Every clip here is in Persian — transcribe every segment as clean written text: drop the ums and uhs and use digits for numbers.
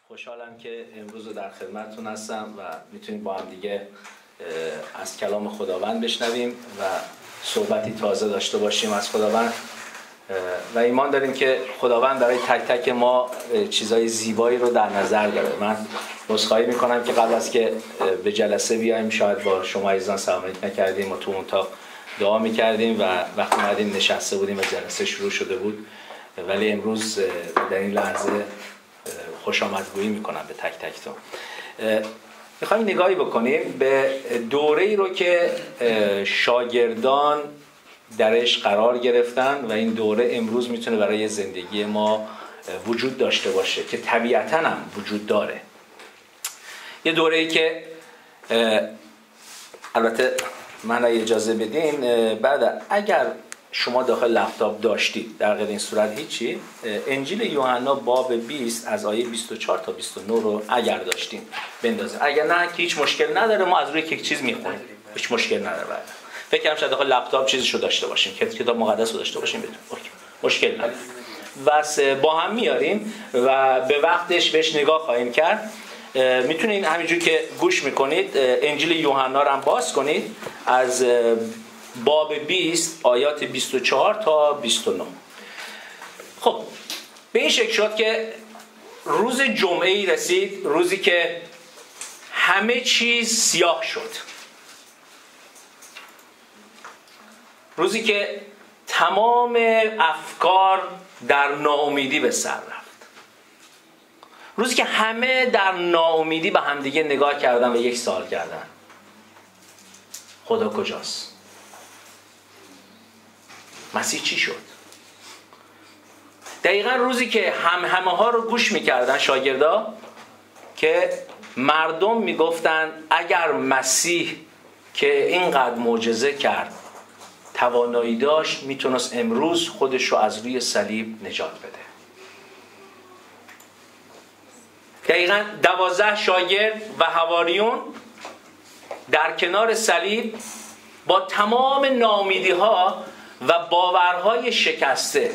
خوشحالم که امروز در خدمتتون هستم و میتونیم با هم دیگه از کلام خداوند بشنویم و صحبتی تازه داشته باشیم از خداوند و ایمان داریم که خداوند برای تک تک ما چیزای زیبایی رو در نظر داره. من عذرخواهی میکنم که قبل از که به جلسه بیایم شاید با شما عزیزان سلامت نکردیم و تو اتاق دعا میکردیم و وقتی اومدیم نشسته بودیم و جلسه شروع شده بود، ولی امروز در این لحظه خوش آمدگویی میکنم به تک تکتون. میخوایم نگاهی بکنیم به دوره‌ای رو که شاگردان درش قرار گرفتن و این دوره امروز میتونه برای زندگی ما وجود داشته باشه که طبیعتاً هم وجود داره. یه دوره‌ای که البته من اگه اجازه بدین بعد اگر شما داخل لپتاپ داشتید در غیر این صورت هیچی، انجیل یوحنا باب 20 از آیه 24 تا 29 رو اگر داشتین بندازید، اگر نه که هیچ مشکل نداره، ما از روی یک چیز میخونیم، هیچ مشکل نداره. فکر کنم شاید داخل لپتاپ چیزشو داشته باشیم که کتاب مقدس رو داشته باشیم، مشکل نداره. بس با هم میاریم و به وقتش بهش نگاه خواهیم کرد. میتونین همینجور که گوش میکنید انجیل یوحنا رو هم باز کنید از باب 20 آیات 24 تا 29. خب به این شکل شد که روز جمعه ای رسید، روزی که همه چیز سیاه شد، روزی که تمام افکار در ناامیدی به سر رفت، روزی که همه در ناامیدی به همدیگه نگاه کردن و یک سوال کردن: خدا کجاست؟ مسیح چی شد؟ دقیقا روزی که همه ها رو گوش میکردن شاگردا که مردم میگفتن اگر مسیح که اینقدر معجزه کرد توانایی داشت میتونست امروز خودش رو از روی صلیب نجات بده. دقیقا 12 شاگرد و حواریون در کنار صلیب با تمام ناامیدی ها و باورهای شکسته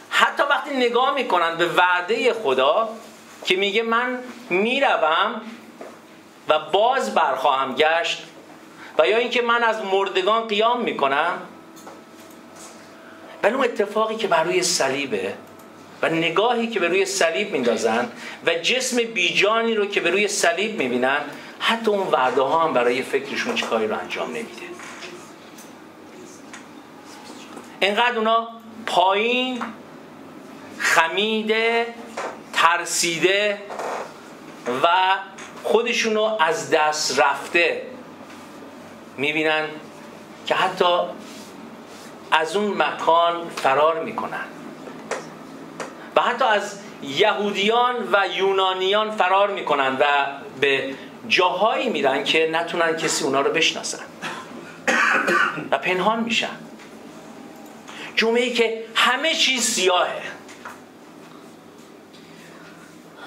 حتی وقتی نگاه میکنن به وعده خدا که میگه من میروم و باز برخواهم گشت و یا اینکه من از مردگان قیام میکنم، ولی اون اتفاقی که بر روی صلیبه و نگاهی که به روی صلیب میندازن و جسم بیجانی رو که به روی صلیب میبینن، حتی اون وعده ها هم برای فکرشون چه کاری رو انجام نمیده. اینقدر اونا پایین، خمیده، ترسیده و خودشونو از دست رفته میبینن که حتی از اون مکان فرار میکنن و حتی از یهودیان و یونانیان فرار میکنن و به جاهایی میرن که نتونن کسی اونا رو بشناسن و پنهان میشن. جمعه‌ای که همه چیز سیاهه،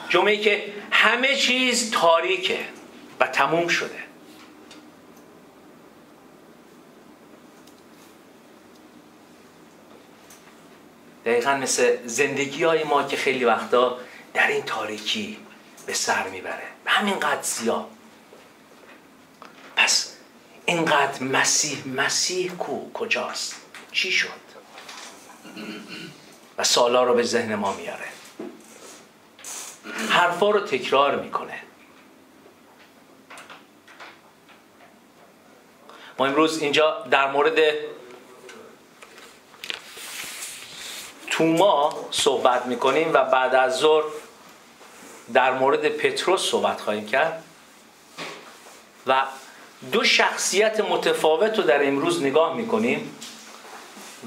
جمعه‌ای که همه چیز تاریکه و تموم شده. دقیقا مثل زندگی های ما که خیلی وقتا در این تاریکی به سر میبره، همینقدر سیاه. پس اینقدر مسیح کجاست؟ چی شد؟ و سوالا رو به ذهن ما میاره، حرفا رو تکرار میکنه. ما امروز اینجا در مورد توما صحبت میکنیم و بعد از ظهر در مورد پتروس صحبت خواهیم کرد و دو شخصیت متفاوت رو در امروز نگاه میکنیم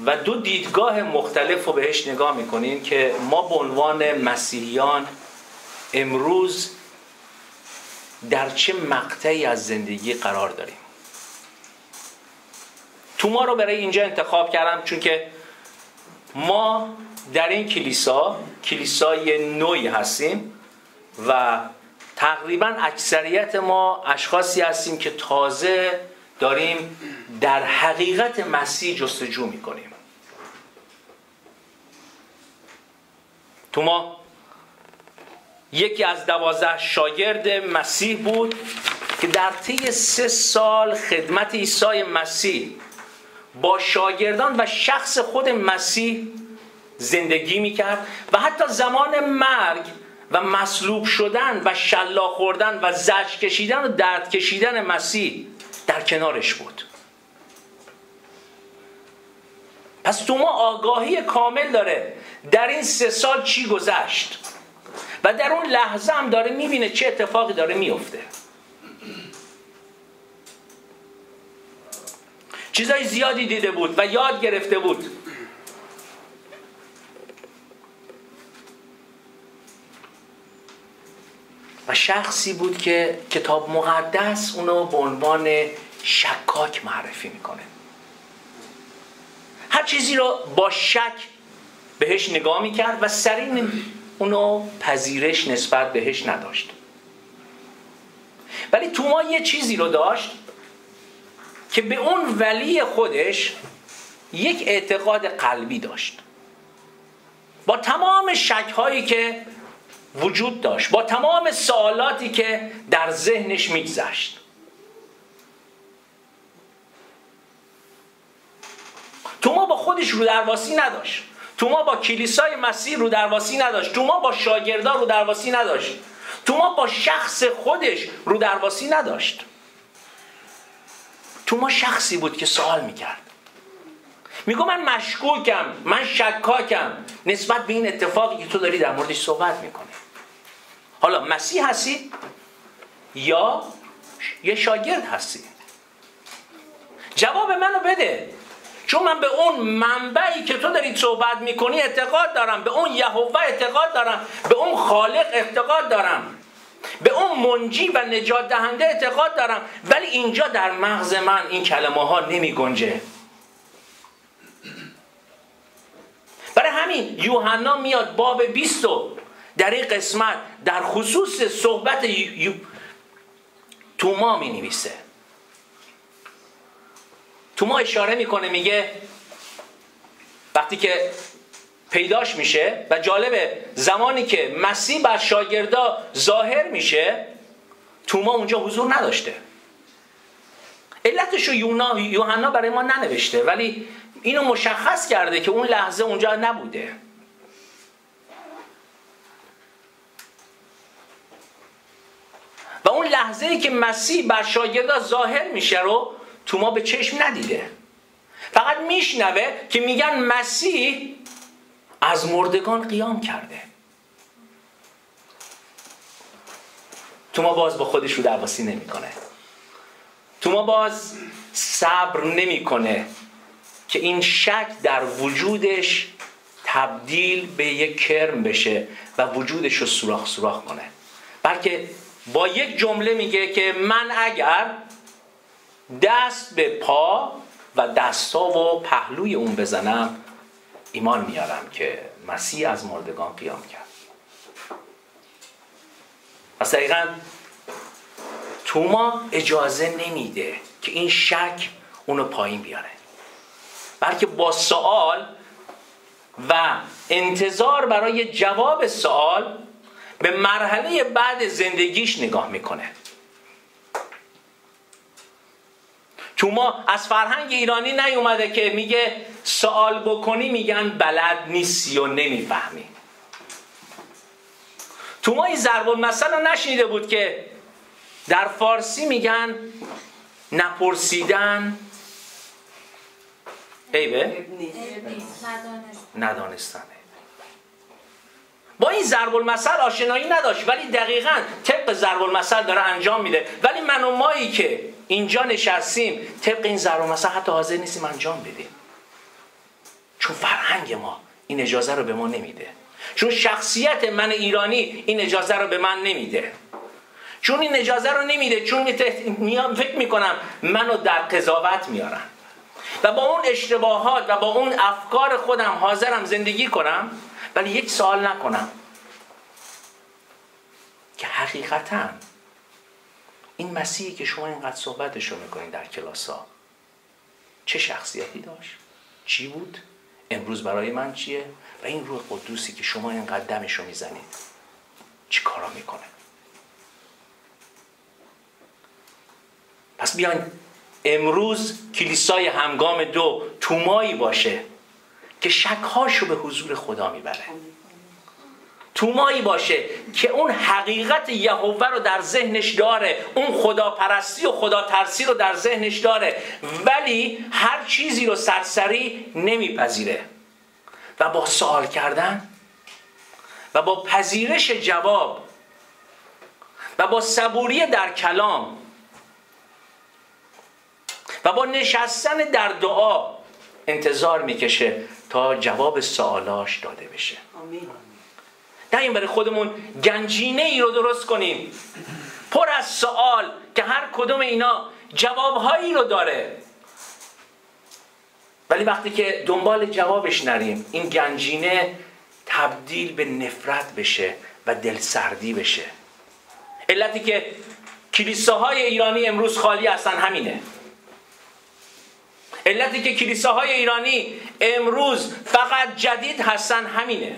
و دو دیدگاه مختلف رو بهش نگاه میکنیم که ما به عنوان مسیحیان امروز در چه مقطعی از زندگی قرار داریم. توما رو برای اینجا انتخاب کردم چون که ما در این کلیسای نوعی هستیم و تقریبا اکثریت ما اشخاصی هستیم که تازه داریم در حقیقت مسیح جستجو میکنیم. توما یکی از 12 شاگرد مسیح بود که در طی 3 سال خدمت عیسی مسیح با شاگردان و شخص خود مسیح زندگی میکرد و حتی زمان مرگ و مصلوب شدن و شلاق خوردن و زجر کشیدن و درد کشیدن مسیح در کنارش بود. پس توما آگاهی کامل داره در این 3 سال چی گذشت و در اون لحظه هم داره میبینه چه اتفاقی داره میفته. چیزای زیادی دیده بود و یاد گرفته بود. و شخصی بود که کتاب مقدس اونو به عنوان شکاک معرفی میکنه. هر چیزی رو با شک بهش نگاه میکرد و سریع اونو پذیرش نسبت بهش نداشت. ولی توما یه چیزی رو داشت که به اون ولی خودش یک اعتقاد قلبی داشت. با تمام شک‌هایی که وجود داشت، با تمام سوالاتی که در ذهنش میگذشت، توما با خودش رودرواسی نداشت. توما با کلیسای مسیح رودرواسی نداشت. توما با شاگردان رودرواسی نداشت. توما با شخص خودش رودرواسی نداشت. توما شخصی بود که سوال میکرد. میگو من مشکوکم، من شکاکم نسبت به این اتفاقی که تو داری در موردش صحبت میکنی. حالا مسیح هستی یا یه شاگرد هستی؟ جواب منو بده، چون من به اون منبعی که تو داری صحبت میکنی اعتقاد دارم، به اون یهوه اعتقاد دارم، به اون خالق اعتقاد دارم، به اون منجی و نجات دهنده اعتقاد دارم، ولی اینجا در مغز من این کلمه ها نمی گنجه. برای همین یوحنا میاد باب 20 در این قسمت در خصوص صحبت توما می نویسه. توما اشاره میکنه، میگه وقتی که پیداش میشه و جالبه زمانی که مسیح بر شاگردا ظاهر میشه توما اونجا حضور نداشته. علتشو یوحنا برای ما ننوشته، ولی اینو مشخص کرده که اون لحظه اونجا نبوده. و اون لحظه‌ای که مسیح بر شاگردا ظاهر میشه رو توما به چشم ندیده. فقط میشنوه که میگن مسیح از مردگان قیام کرده. توما باز با خودش رو درواسی نمیکنه. توما باز صبر نمیکنه که این شک در وجودش تبدیل به یک کرم بشه و وجودش رو سوراخ کنه، بلکه با یک جمله میگه که من اگر دست به پا و دستا و پهلوی اون بزنم ایمان میارم که مسیح از مردگان قیام کرد. پس دقیقاً توما اجازه نمیده که این شک اونو پایین بیاره، بلکه با سوال و انتظار برای جواب سوال به مرحله بعد زندگیش نگاه میکنه. توما از فرهنگ ایرانی نیومده که میگه سوال بکنی میگن بلد نیستی و نمیفهمی. توما این ضرب المثل رو نشنیده بود که در فارسی میگن نپرسیدن عیبه، ندانستن. با این ضرب المثل آشنایی نداشت، ولی دقیقاً طبق ضرب المثل داره انجام میده. ولی من و مایی که اینجا نشستیم طبق این ضرب المثل حتی حاضر نیستیم انجام بدیم، چون فرهنگ ما این اجازه رو به ما نمیده، چون شخصیت من ایرانی این اجازه رو به من نمیده، چون این اجازه رو نمیده، چون فکر میکنم منو در قضاوت میارن و با اون اشتباهات و با اون افکار خودم حاضرم زندگی کنم، ولی یک سوال نکنم که حقیقتاً این مسیحی که شما اینقدر صحبتشو میکنید در کلاس ها چه شخصیتی داشت؟ چی بود؟ امروز برای من چیه؟ و این روح قدوسی که شما اینقدر دمشو میزنید چی کارا میکنه؟ پس بیاین امروز کلیسای همگام 2 تومایی باشه که شکهاشو به حضور خدا میبره. تومایی باشه که اون حقیقت یهوه رو در ذهنش داره، اون خداپرستی و خداترسی رو در ذهنش داره، ولی هر چیزی رو سرسری نمیپذیره و با سوال کردن و با پذیرش جواب و با صبوری در کلام و با نشستن در دعا انتظار میکشه تا جواب سوالاش داده بشه. آمین. نه این برای خودمون گنجینه ای رو درست کنیم پر از سوال که هر کدوم اینا جوابهایی رو داره، ولی وقتی که دنبال جوابش نریم این گنجینه تبدیل به نفرت بشه و دلسردی بشه. علتی که کلیساهای ایرانی امروز خالی هستن همینه. علتی که کلیساهای ایرانی امروز فقط جدید هستن همینه.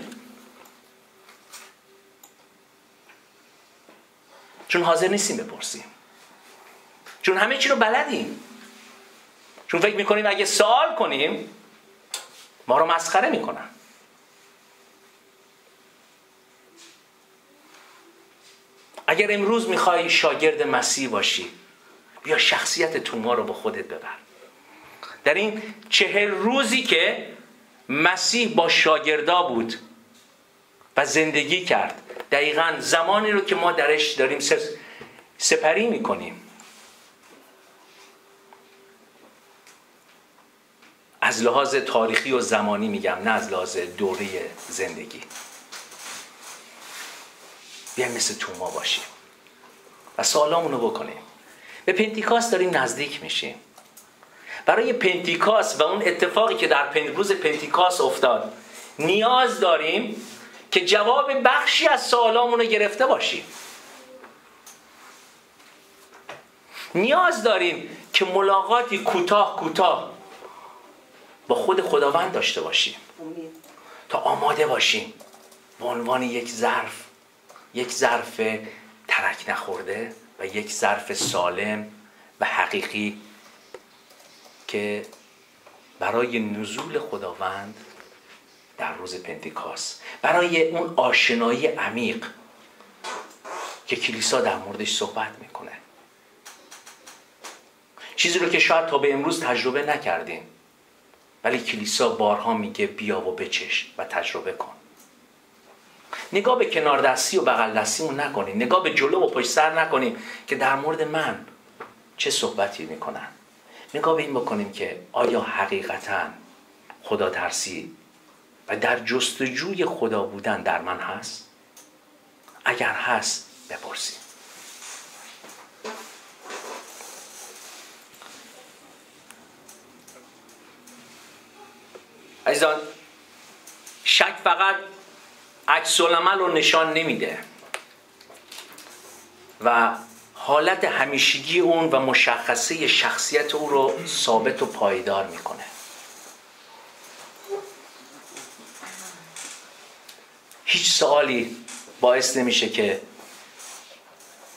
چون حاضر نیستیم بپرسیم، چون همه چی رو بلدیم، چون فکر میکنیم اگه سوال کنیم ما رو مسخره میکنن. اگر امروز میخوای شاگرد مسیح باشی بیا شخصیت توما رو با خودت ببر. در این 40 روزی که مسیح با شاگردا بود و زندگی کرد، دقیقاً زمانی رو که ما درش داریم سپری میکنیم. از لحاظ تاریخی و زمانی میگم، نه از لحاظ دوره زندگی. بیایم مثل توما باشیم و سوالامونو بکنیم. به پنتیکاست داریم نزدیک میشیم. برای پنتیکاست و اون اتفاقی که در روز پنتیکاست افتاد نیاز داریم که جواب بخشی از سوالامونو گرفته باشیم. نیاز داریم که ملاقاتی کوتاه با خود خداوند داشته باشیم تا آماده باشیم به عنوان یک ظرف ترک نخورده و یک ظرف سالم و حقیقی که برای نزول خداوند در روز پنتیکاست، برای اون آشنایی عمیق که کلیسا در موردش صحبت میکنه، چیزی رو که شاید تا به امروز تجربه نکردیم ولی کلیسا بارها میگه بیا و بچش و تجربه کن. نگاه به کنار دستی و بغل دستیمون نکنیم، نگاه به جلو و پشت سر نکنیم که در مورد من چه صحبتی میکنن. نگاه به این بکنیم که آیا حقیقتاً خدا ترسی و در جستجوی خدا بودن در من هست؟ اگر هست بپرسیم. عزیزان، شک فقط عکس العمل رو نشان نمیده و حالت همیشگی اون و مشخصه شخصیت او رو ثابت و پایدار میکنه. هیچ سوالی باعث نمیشه که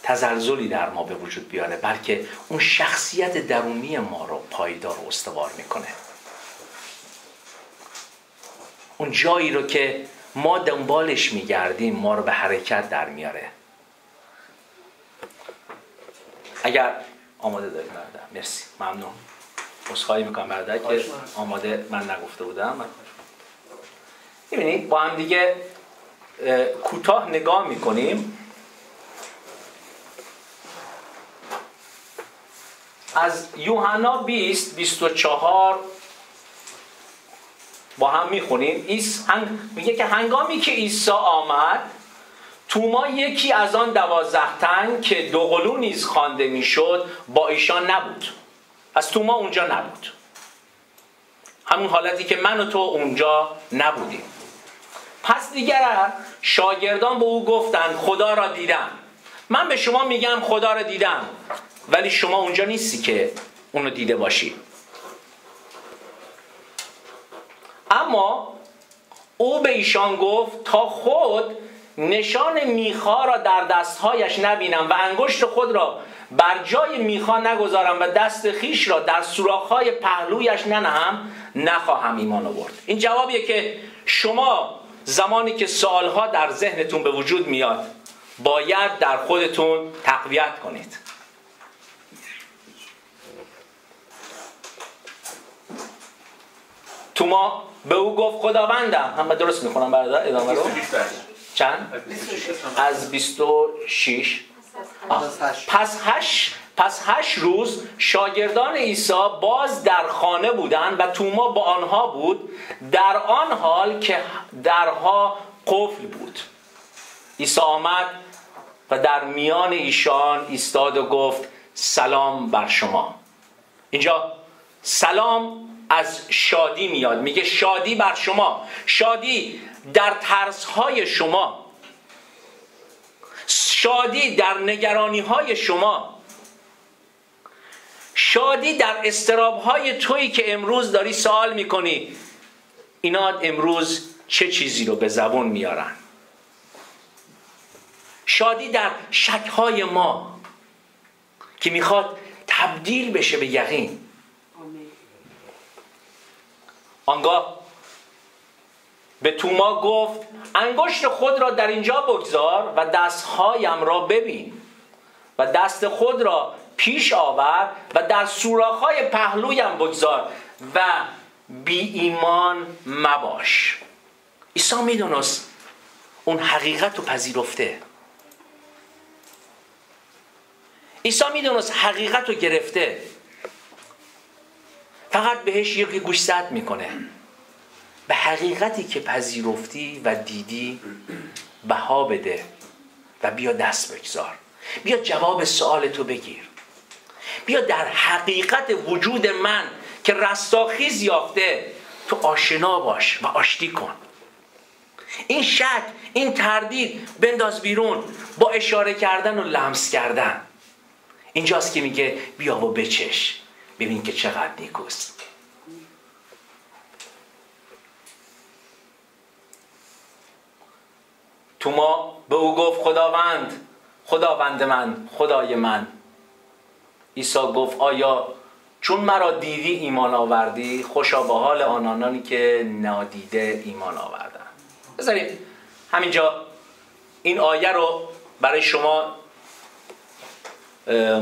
تزلزلی در ما به وجود بیاره، بلکه اون شخصیت درونی ما رو پایدار و استوار میکنه. اون جایی رو که ما دنبالش میگردیم ما رو به حرکت در میاره. اگر آماده داریم برادر، مرسی، ممنون. عذرخواهی میکنم برادر که آماده من نگفته بودم. میبینید با هم دیگه کوتاه نگاه میکنیم. از یوحنا 20:24 با هم میخونیم. میگه که هنگامی که عیسی آمد توما یکی از آن 12 تن که دوقلو نیز خوانده میشد با ایشان نبود. از توما اونجا نبود، همون حالتی که من و تو اونجا نبودیم. پس دیگر شاگردان به او گفتند خدا را دیدم. من به شما میگم خدا رو دیدم، ولی شما اونجا نیستی که اونو دیده باشی. اما او به ایشان گفت تا خود نشان میخا را در دستهایش نبینم و انگشت خود را بر جای میخا نگذارم و دست خیش را در سوراخ‌های پهلویش ننهم، نخواهم ایمان آورد. این جوابیه که شما زمانی که سوالها در ذهنتون به وجود میاد باید در خودتون تقویت کنید. توما به او گفت خداوندم. هم درست میخونم برادر؟ ادامه رو چند؟ از 26. پس 8 روز شاگردان عیسی باز در خانه بودند و توما با آنها بود، در آن حال که درها قفل بود. عیسی آمد و در میان ایشان ایستاد و گفت سلام بر شما. اینجا سلام از شادی میاد، میگه شادی بر شما، شادی در ترسهای شما، شادی در نگرانیهای شما، شادی در اضطرابهای تویی که امروز داری سوال میکنی اینا امروز چه چیزی رو به زبون میارن. شادی در شکهای ما که میخواد تبدیل بشه به یقین. آنگاه به توما گفت انگشت خود را در اینجا بگذار و دستهایم را ببین و دست خود را پیش آور و در سوراخ‌های پهلویم بگذار و بی ایمان مباش. عیسی میدونست اون حقیقت رو پذیرفته. عیسی میدونست حقیقت رو گرفته، فقط بهش یک گوش زد میکنه. به حقیقتی که پذیرفتی و دیدی بها بده و بیا دست بگذار، بیا جواب سوالتو بگیر، بیا در حقیقت وجود من که رستاخیز یافته تو آشنا باش و آشتی کن. این شک، این تردید بنداز بیرون با اشاره کردن و لمس کردن. اینجاست که میگه بیا و بچش ببین که چقدر نیکوست. توما به او گفت خداوند، خداوند من، خدای من. عیسی گفت آیا چون مرا دیدی ایمان آوردی؟ خوشا به حال آنانی که نادیده ایمان آوردن. بذارید همینجا این آیه رو برای شما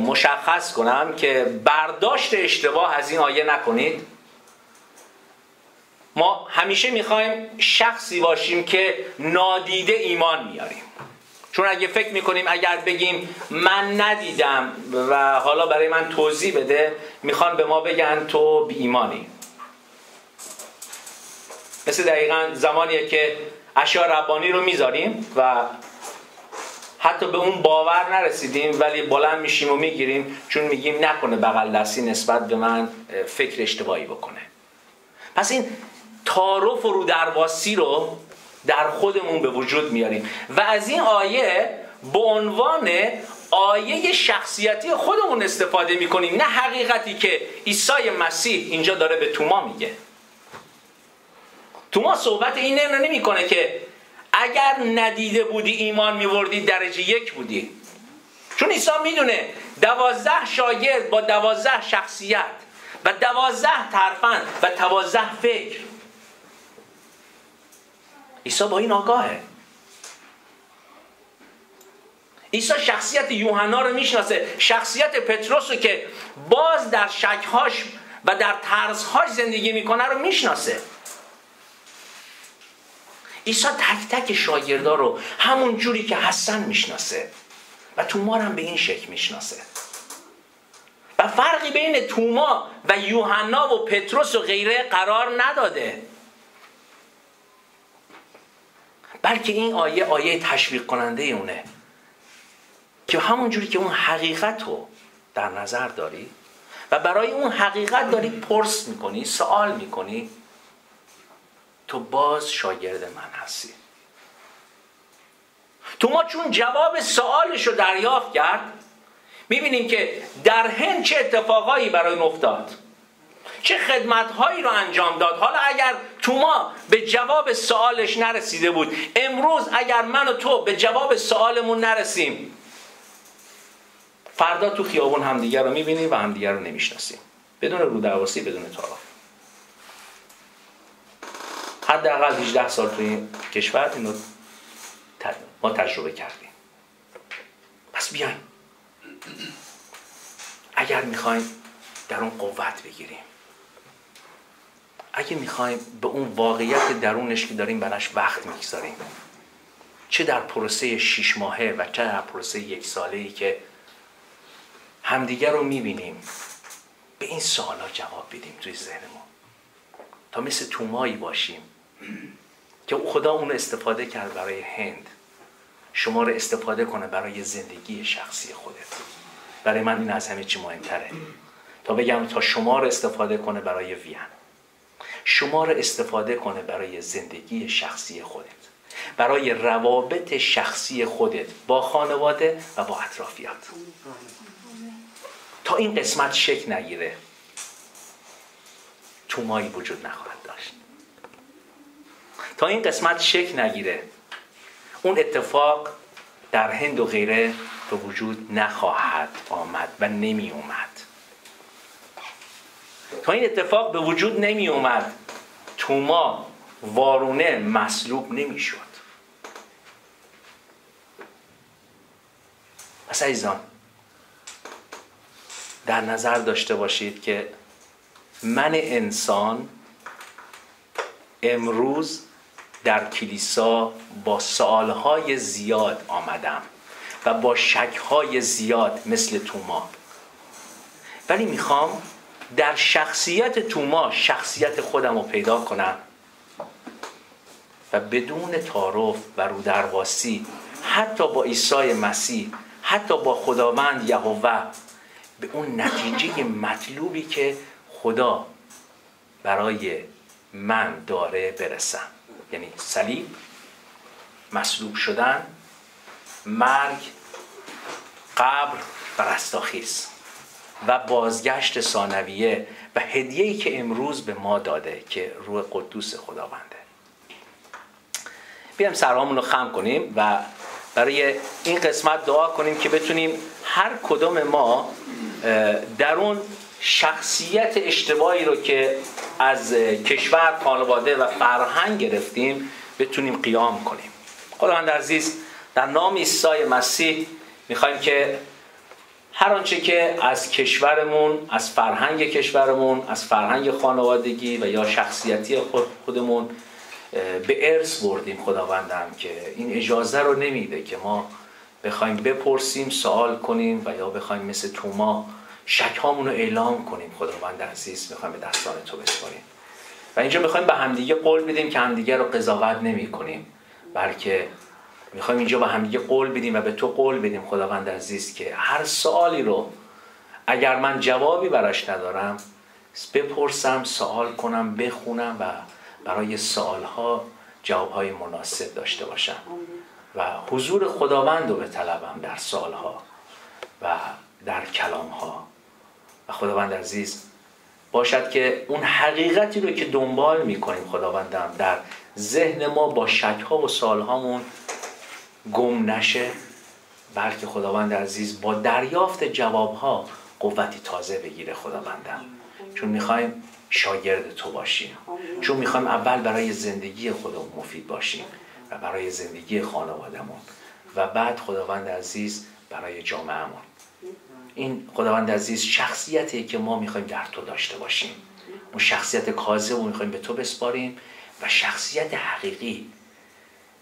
مشخص کنم که برداشت اشتباه از این آیه نکنید. ما همیشه میخوایم شخصی باشیم که نادیده ایمان میاریم، چون اگه فکر میکنیم اگر بگیم من ندیدم و حالا برای من توضیح بده، میخوان به ما بگن تو بی ایمانی. مثل دقیقا زمانیه که اشیاء ربانی رو میذاریم و حتی به اون باور نرسیدیم ولی بلند میشیم و میگیریم، چون میگیم نکنه بغل دستی نسبت به من فکر اشتباهی بکنه. پس این تعارف و رودرواسی رو در خودمون به وجود میاریم و از این آیه به عنوان آیه شخصیتی خودمون استفاده میکنیم، نه حقیقتی که عیسی مسیح اینجا داره به توما میگه. توما صحبت اینه نمیکنه که اگر ندیده بودی ایمان میوردی درجه 1 بودی، چون عیسی میدونه 12 شاگرد با 12 شخصیت و 12 ترفند و 12 فکر. عیسی با این آگاهه. عیسی شخصیت یوحنا رو میشناسه، شخصیت پتروس رو که باز در شکهاش و در ترسهاش زندگی میکنه رو میشناسه. عیسی تک تک شاگردا رو همون جوری که هستن میشناسه و توما رو هم به این شکل میشناسه. و فرقی بین توما و یوحنا و پتروس و غیره قرار نداده، بلکه این آیه تشویق کننده اونه که همون جوری که اون حقیقت رو در نظر داری و برای اون حقیقت داری پرس میکنی، سوال میکنی، تو باز شاگرد من هستی. توما چون جواب سوالش رو دریافت کرد، میبینیم که در هند چه اتفاقایی برای اون افتاد، چه خدمت‌هایی رو انجام داد. حالا اگر توما به جواب سوالش نرسیده بود، امروز اگر من و تو به جواب سوالمون نرسیم، فردا تو خیابون همدیگر رو میبینیم و همدیگر رو نمیشناسیم، بدون رودرواسی، بدون تعارف. حداقل 18 سال توی این کشور اینو ما تجربه کردیم. پس بیاین اگر میخوایم در اون قوت بگیریم، اگه میخوایم به اون واقعیت درونش که داریم براش وقت میگذاریم، چه در پروسه 6 ماهه و چه در پروسه 1 ساله‌ای که همدیگر رو میبینیم، به این سوالا جواب بدیم توی ذهنمون، تا مثل تومایی باشیم که خدا اون استفاده کرد برای هند، شما رو استفاده کنه برای زندگی شخصی خودت. برای من این از همه چی مهمتره، تا بگم تا شما رو استفاده کنه برای وین، شما رو استفاده کنه برای زندگی شخصی خودت، برای روابط شخصی خودت با خانواده و با اطرافیات. تا این قسمت شکل نگیره، تومایی وجود نخواهد داشت. تا این قسمت شکل نگیره، اون اتفاق در هند و غیره به وجود نخواهد آمد و نمی اومد. تا این اتفاق به وجود نمی اومد، توما وارونه مصلوب نمی شد. پس عزیزان در نظر داشته باشید که من انسان امروز در کلیسا با سوالهای زیاد آمدم و با شکهای زیاد مثل توما، ولی میخوام در شخصیت توما شخصیت خودم رو پیدا کنم و بدون تعارف و رودرواسی، حتی با عیسی مسیح، حتی با خداوند یهوه، به اون نتیجه مطلوبی که خدا برای من داره برسم. یعنی صلیب، مصلوب شدن، مرگ، قبر و رستاخیز و بازگشت ثانویه و هدیه‌ای که امروز به ما داده که روح قدوس خداونده. بیایم سرهامون رو خم کنیم و برای این قسمت دعا کنیم که بتونیم هر کدوم ما در اون شخصیت اشتباهی رو که از کشور، خانواده و فرهنگ گرفتیم بتونیم قیام کنیم. خداوند عزیز، در نام عیسی مسیح میخوایم که هر آنچه که از کشورمون، از فرهنگ کشورمون، از فرهنگ خانوادگی و یا شخصیتی خودمون به ارث بردیم، خداوندم که این اجازه رو نمیده که ما بخوایم بپرسیم، سوال کنیم و یا بخوایم مثل توما شک‌هامون رو اعلام کنیم. خداوند عزیز میخوایم به دستان تو بسپاریم و اینجا میخوایم به همدیگه قول بدیم که همدیگه رو قضاوت نمی کنیم، بلکه میخوایم اینجا به همدیگه قول بدیم و به تو قول بدیم خداوند عزیز که هر سوالی رو اگر من جوابی براش ندارم بپرسم، سوال کنم، بخونم و برای سوالها جوابهای مناسب داشته باشم و حضور خداوند رو بطلبم در سوالها و در کلامها. و خداوند عزیز باشد که اون حقیقتی رو که دنبال میکنیم خداوندم در ذهن ما با شک‌ها و سوالهامون گم نشه، بلکه خداوند عزیز با دریافت جوابها قوتی تازه بگیره خداوندم، چون میخوایم شاگرد تو باشیم، چون میخوایم اول برای زندگی خودمون مفید باشیم و برای زندگی خانوادهمون و بعد خداوند عزیز برای جامعهمون. این خداوند عزیز شخصیتی که ما میخوایم در تو داشته باشیم، اون شخصیت کاذب رو میخوایم به تو بسپاریم و شخصیت حقیقی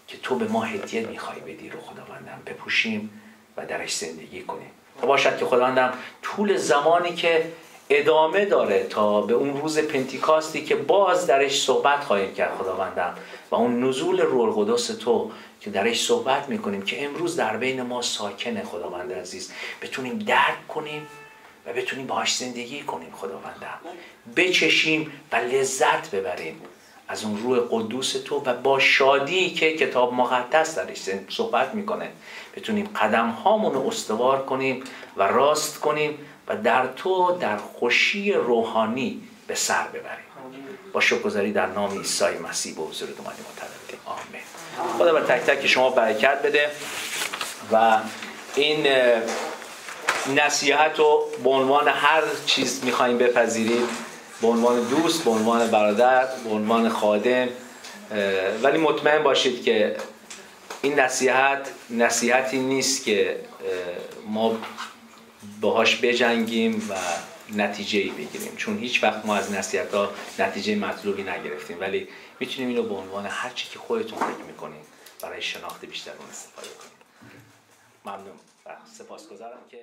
که تو به ما هدیه میخوای بدی رو خداوندم بپوشیم و درش زندگی کنیم. تا باشد که خداوندم طول زمانی که ادامه داره تا به اون روز پنتیکاستی که باز درش صحبت خواهیم کرد خداوندم و اون نزول روح القدس تو که درش صحبت میکنیم که امروز در بین ما ساکنه خداوند عزیز، بتونیم درک کنیم و بتونیم باهاش زندگی کنیم خداوندم، بچشیم و لذت ببریم از اون روح قدوس تو و با شادی که کتاب مقدس درش صحبت میکنه بتونیم قدم هامون رو استوار کنیم و راست کنیم و در تو در خوشی روحانی به سر ببریم. با شکرگزاری در نام عیسی مسیح به حضور تو اومدیم متعلقیم. آمین. خدا بر تک تک شما برکت بده و این نصیحت رو به عنوان هر چیز میخوایم بپذیرید، به عنوان دوست، به عنوان برادر، به عنوان خادم، ولی مطمئن باشید که این نصیحتی نیست که ما باهاش بجنگیم و نتیجه‌ای بگیریم، چون هیچ وقت ما از نصیحت‌ها نتیجه مطلوبی نگرفتیم، ولی میتونیم اینو به عنوان هر چی که خودتون فکر میکنید برای شناخت بیشتر اون استفاده کنیم. ممنون و سپاسگزارم که